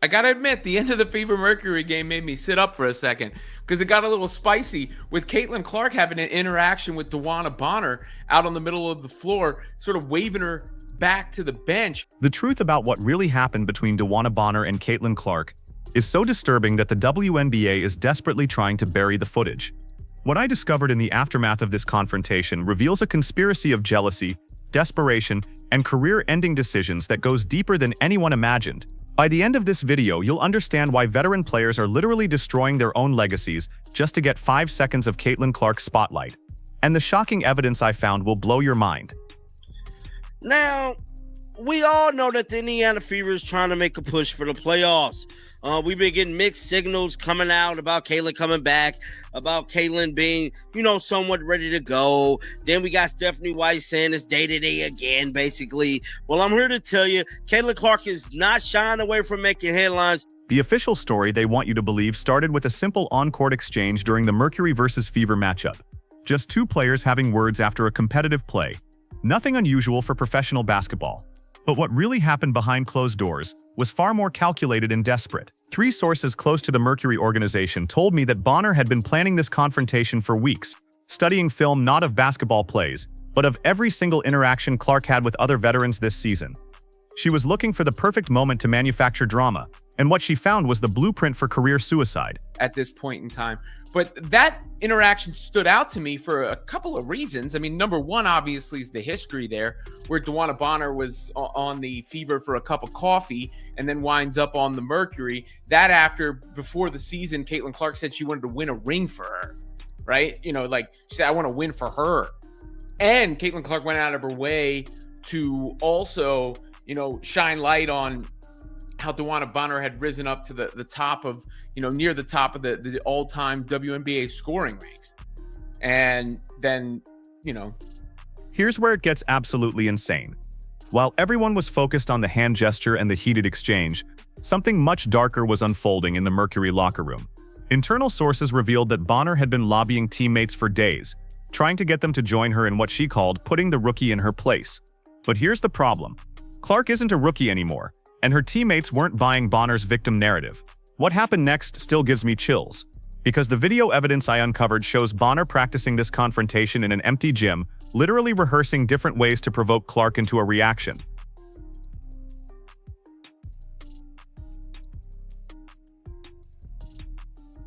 I gotta admit, the end of the Fever Mercury game made me sit up for a second because it got a little spicy with Caitlin Clark having an interaction with DeWanna Bonner out on the middle of the floor, sort of waving her back to the bench. The truth about what really happened between DeWanna Bonner and Caitlin Clark is so disturbing that the WNBA is desperately trying to bury the footage. What I discovered in the aftermath of this confrontation reveals a conspiracy of jealousy, desperation, and career-ending decisions that goes deeper than anyone imagined. By the end of this video, you'll understand why veteran players are literally destroying their own legacies just to get 5 seconds of Caitlin Clark's spotlight. And the shocking evidence I found will blow your mind. Now, we all know that the Indiana Fever is trying to make a push for the playoffs. We've been getting mixed signals coming out about Caitlin coming back, about Caitlin being, somewhat ready to go. Then we got Stephanie White saying it's day-to-day again, basically. Well, I'm here to tell you, Caitlin Clark is not shying away from making headlines. The official story they want you to believe started with a simple on-court exchange during the Mercury versus Fever matchup. Just two players having words after a competitive play. Nothing unusual for professional basketball. But what really happened behind closed doors was far more calculated and desperate. 3 sources close to the Mercury organization told me that Bonner had been planning this confrontation for weeks, studying film not of basketball plays, but of every single interaction Clark had with other veterans this season. She was looking for the perfect moment to manufacture drama, and what she found was the blueprint for career suicide. At this point in time. But that interaction stood out to me for a couple of reasons. I mean, number one, obviously, is the history there, where DeWanna Bonner was on the Fever for a cup of coffee and then winds up on the Mercury. Before the season, Caitlin Clark said she wanted to win a ring for her, right? She said, I want to win for her. And Caitlin Clark went out of her way to also, shine light on how DeWanna Bonner had risen up to the top of, near the top of the all-time WNBA scoring ranks. And then, Here's where it gets absolutely insane. While everyone was focused on the hand gesture and the heated exchange, something much darker was unfolding in the Mercury locker room. Internal sources revealed that Bonner had been lobbying teammates for days, trying to get them to join her in what she called putting the rookie in her place. But here's the problem. Clark isn't a rookie anymore, and her teammates weren't buying Bonner's victim narrative. What happened next still gives me chills, because the video evidence I uncovered shows Bonner practicing this confrontation in an empty gym, literally rehearsing different ways to provoke Clark into a reaction.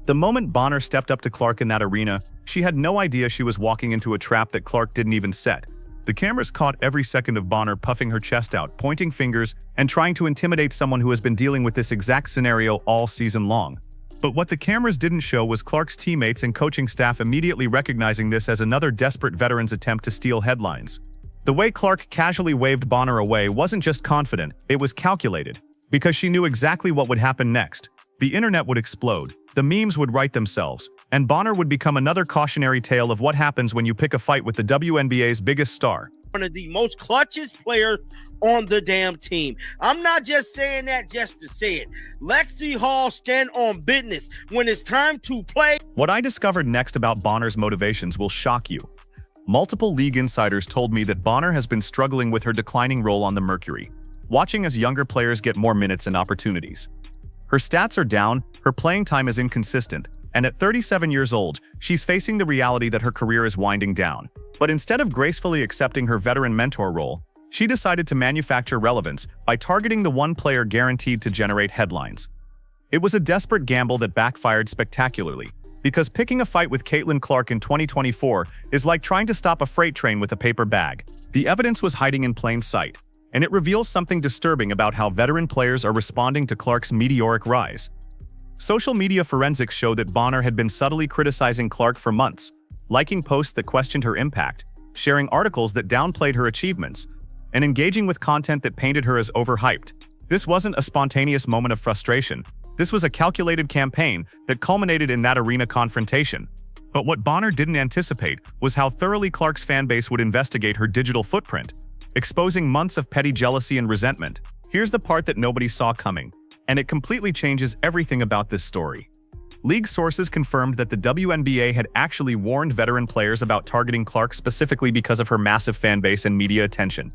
The moment Bonner stepped up to Clark in that arena, she had no idea she was walking into a trap that Clark didn't even set. The cameras caught every second of Bonner puffing her chest out, pointing fingers, and trying to intimidate someone who has been dealing with this exact scenario all season long. But what the cameras didn't show was Clark's teammates and coaching staff immediately recognizing this as another desperate veteran's attempt to steal headlines. The way Clark casually waved Bonner away wasn't just confident, it was calculated, because she knew exactly what would happen next. The internet would explode, the memes would write themselves, and Bonner would become another cautionary tale of what happens when you pick a fight with the WNBA's biggest star. One of the most clutchest players on the damn team. I'm not just saying that just to say it. Lexi Hall stand on business when it's time to play. What I discovered next about Bonner's motivations will shock you. Multiple league insiders told me that Bonner has been struggling with her declining role on the Mercury, watching as younger players get more minutes and opportunities. Her stats are down, her playing time is inconsistent, and at 37 years old, she's facing the reality that her career is winding down. But instead of gracefully accepting her veteran mentor role, she decided to manufacture relevance by targeting the one player guaranteed to generate headlines. It was a desperate gamble that backfired spectacularly, because picking a fight with Caitlin Clark in 2024 is like trying to stop a freight train with a paper bag. The evidence was hiding in plain sight, and it reveals something disturbing about how veteran players are responding to Clark's meteoric rise. Social media forensics show that Bonner had been subtly criticizing Clark for months, liking posts that questioned her impact, sharing articles that downplayed her achievements, and engaging with content that painted her as overhyped. This wasn't a spontaneous moment of frustration. This was a calculated campaign that culminated in that arena confrontation. But what Bonner didn't anticipate was how thoroughly Clark's fanbase would investigate her digital footprint, exposing months of petty jealousy and resentment. Here's the part that nobody saw coming, and it completely changes everything about this story. League sources confirmed that the WNBA had actually warned veteran players about targeting Clark specifically because of her massive fanbase and media attention.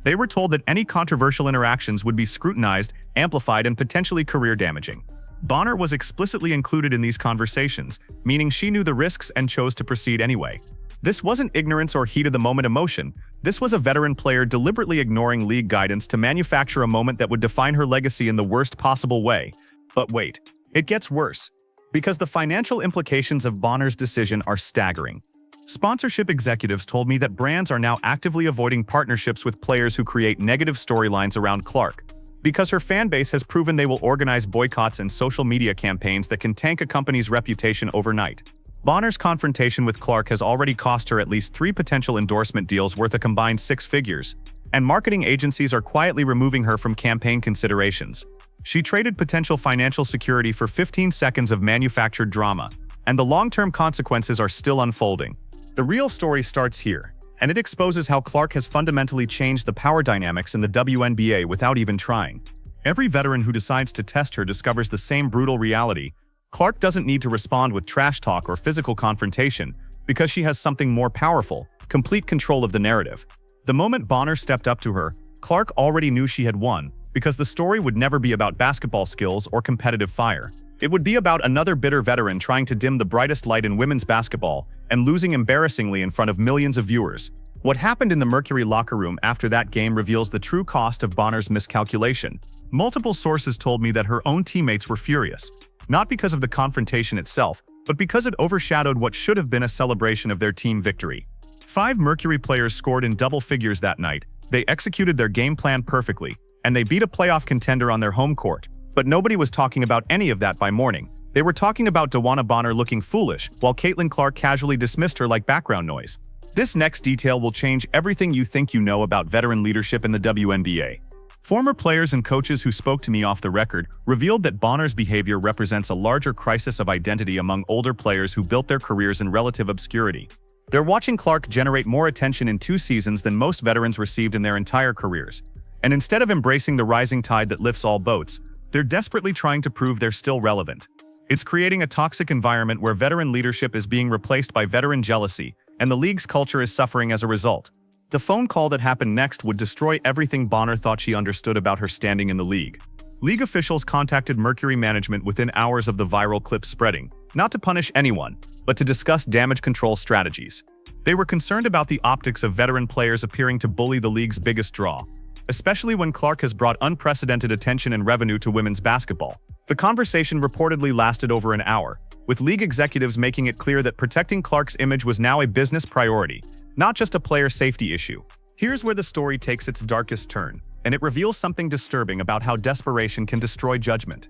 They were told that any controversial interactions would be scrutinized, amplified, and potentially career-damaging. Bonner was explicitly included in these conversations, meaning she knew the risks and chose to proceed anyway. This wasn't ignorance or heat-of-the-moment emotion. This was a veteran player deliberately ignoring league guidance to manufacture a moment that would define her legacy in the worst possible way. But wait, it gets worse. Because the financial implications of Bonner's decision are staggering. Sponsorship executives told me that brands are now actively avoiding partnerships with players who create negative storylines around Clark, because her fan base has proven they will organize boycotts and social media campaigns that can tank a company's reputation overnight. Bonner's confrontation with Clark has already cost her at least 3 potential endorsement deals worth a combined 6 figures, and marketing agencies are quietly removing her from campaign considerations. She traded potential financial security for 15 seconds of manufactured drama, and the long-term consequences are still unfolding. The real story starts here, and it exposes how Clark has fundamentally changed the power dynamics in the WNBA without even trying. Every veteran who decides to test her discovers the same brutal reality. Clark doesn't need to respond with trash talk or physical confrontation because she has something more powerful: complete control of the narrative. The moment Bonner stepped up to her, Clark already knew she had won, because the story would never be about basketball skills or competitive fire. It would be about another bitter veteran trying to dim the brightest light in women's basketball and losing embarrassingly in front of millions of viewers. What happened in the Mercury locker room after that game reveals the true cost of Bonner's miscalculation. Multiple sources told me that her own teammates were furious, not because of the confrontation itself, but because it overshadowed what should have been a celebration of their team victory. 5 Mercury players scored in double figures that night. They executed their game plan perfectly, and they beat a playoff contender on their home court. But nobody was talking about any of that by morning. They were talking about DeWanna Bonner looking foolish, while Caitlin Clark casually dismissed her like background noise. This next detail will change everything you think you know about veteran leadership in the WNBA. Former players and coaches who spoke to me off the record revealed that Bonner's behavior represents a larger crisis of identity among older players who built their careers in relative obscurity. They're watching Clark generate more attention in 2 seasons than most veterans received in their entire careers. And instead of embracing the rising tide that lifts all boats, they're desperately trying to prove they're still relevant. It's creating a toxic environment where veteran leadership is being replaced by veteran jealousy, and the league's culture is suffering as a result. The phone call that happened next would destroy everything Bonner thought she understood about her standing in the league. League officials contacted Mercury management within hours of the viral clip spreading, not to punish anyone, but to discuss damage control strategies. They were concerned about the optics of veteran players appearing to bully the league's biggest draw, especially when Clark has brought unprecedented attention and revenue to women's basketball. The conversation reportedly lasted over an hour, with league executives making it clear that protecting Clark's image was now a business priority, not just a player safety issue. Here's where the story takes its darkest turn, and it reveals something disturbing about how desperation can destroy judgment.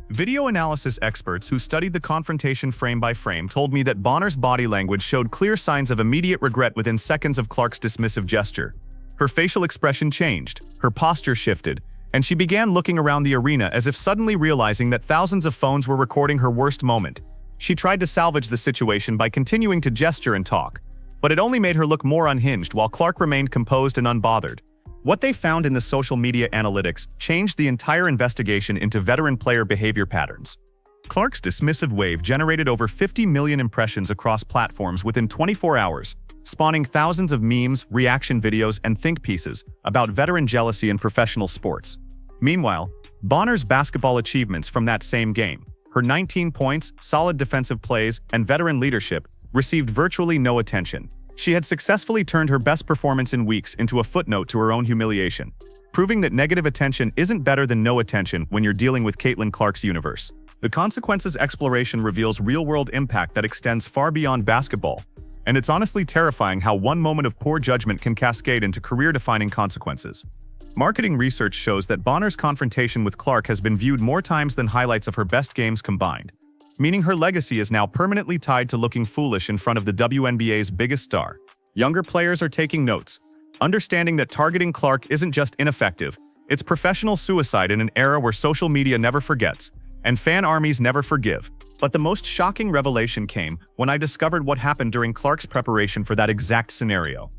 Video analysis experts who studied the confrontation frame by frame told me that Bonner's body language showed clear signs of immediate regret within seconds of Clark's dismissive gesture. Her facial expression changed, her posture shifted, and she began looking around the arena as if suddenly realizing that thousands of phones were recording her worst moment. She tried to salvage the situation by continuing to gesture and talk, but it only made her look more unhinged while Clark remained composed and unbothered. What they found in the social media analytics changed the entire investigation into veteran player behavior patterns. Clark's dismissive wave generated over 50 million impressions across platforms within 24 hours, spawning thousands of memes, reaction videos, and think pieces about veteran jealousy in professional sports. Meanwhile, Bonner's basketball achievements from that same game, her 19 points, solid defensive plays, and veteran leadership, received virtually no attention. She had successfully turned her best performance in weeks into a footnote to her own humiliation, proving that negative attention isn't better than no attention when you're dealing with Caitlin Clark's universe. The consequences exploration reveals real-world impact that extends far beyond basketball, and it's honestly terrifying how one moment of poor judgment can cascade into career-defining consequences. Marketing research shows that Bonner's confrontation with Clark has been viewed more times than highlights of her best games combined, meaning her legacy is now permanently tied to looking foolish in front of the WNBA's biggest star. Younger players are taking notes, understanding that targeting Clark isn't just ineffective, it's professional suicide in an era where social media never forgets, and fan armies never forgive. But the most shocking revelation came when I discovered what happened during Clark's preparation for that exact scenario.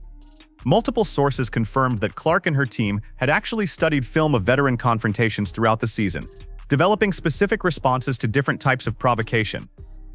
Multiple sources confirmed that Clark and her team had actually studied film of veteran confrontations throughout the season, developing specific responses to different types of provocation.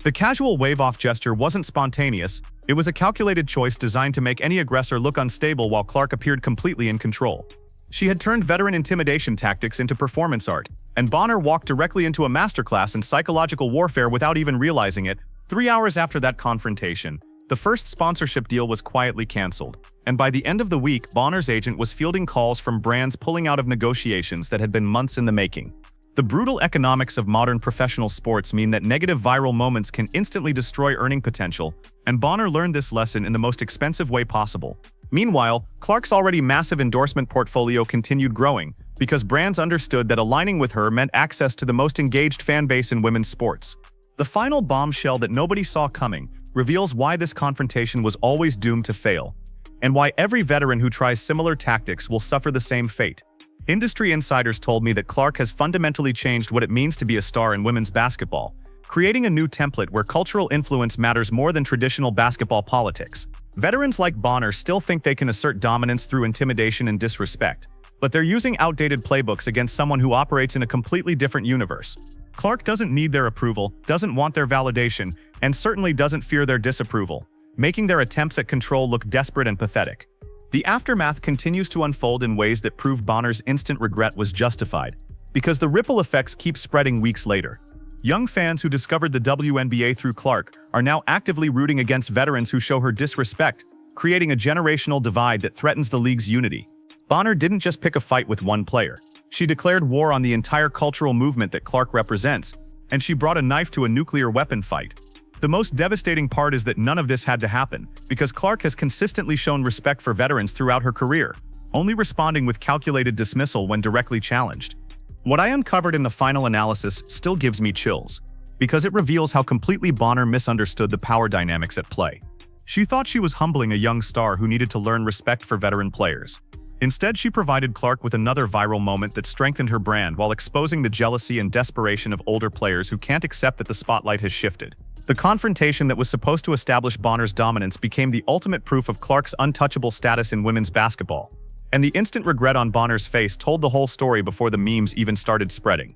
The casual wave-off gesture wasn't spontaneous, it was a calculated choice designed to make any aggressor look unstable while Clark appeared completely in control. She had turned veteran intimidation tactics into performance art, and Bonner walked directly into a masterclass in psychological warfare without even realizing it. 3 hours after that confrontation, the first sponsorship deal was quietly canceled, and by the end of the week, Bonner's agent was fielding calls from brands pulling out of negotiations that had been months in the making. The brutal economics of modern professional sports mean that negative viral moments can instantly destroy earning potential, and Bonner learned this lesson in the most expensive way possible. Meanwhile, Clark's already massive endorsement portfolio continued growing, because brands understood that aligning with her meant access to the most engaged fan base in women's sports. The final bombshell that nobody saw coming reveals why this confrontation was always doomed to fail, and why every veteran who tries similar tactics will suffer the same fate. Industry insiders told me that Clark has fundamentally changed what it means to be a star in women's basketball, creating a new template where cultural influence matters more than traditional basketball politics. Veterans like Bonner still think they can assert dominance through intimidation and disrespect, but they're using outdated playbooks against someone who operates in a completely different universe. Clark doesn't need their approval, doesn't want their validation, and certainly doesn't fear their disapproval, making their attempts at control look desperate and pathetic. The aftermath continues to unfold in ways that prove Bonner's instant regret was justified, because the ripple effects keep spreading weeks later. Young fans who discovered the WNBA through Clark are now actively rooting against veterans who show her disrespect, creating a generational divide that threatens the league's unity. Bonner didn't just pick a fight with one player. She declared war on the entire cultural movement that Clark represents, and she brought a knife to a nuclear weapon fight. The most devastating part is that none of this had to happen, because Clark has consistently shown respect for veterans throughout her career, only responding with calculated dismissal when directly challenged. What I uncovered in the final analysis still gives me chills, because it reveals how completely Bonner misunderstood the power dynamics at play. She thought she was humbling a young star who needed to learn respect for veteran players. Instead, she provided Clark with another viral moment that strengthened her brand while exposing the jealousy and desperation of older players who can't accept that the spotlight has shifted. The confrontation that was supposed to establish Bonner's dominance became the ultimate proof of Clark's untouchable status in women's basketball. And the instant regret on Bonner's face told the whole story before the memes even started spreading.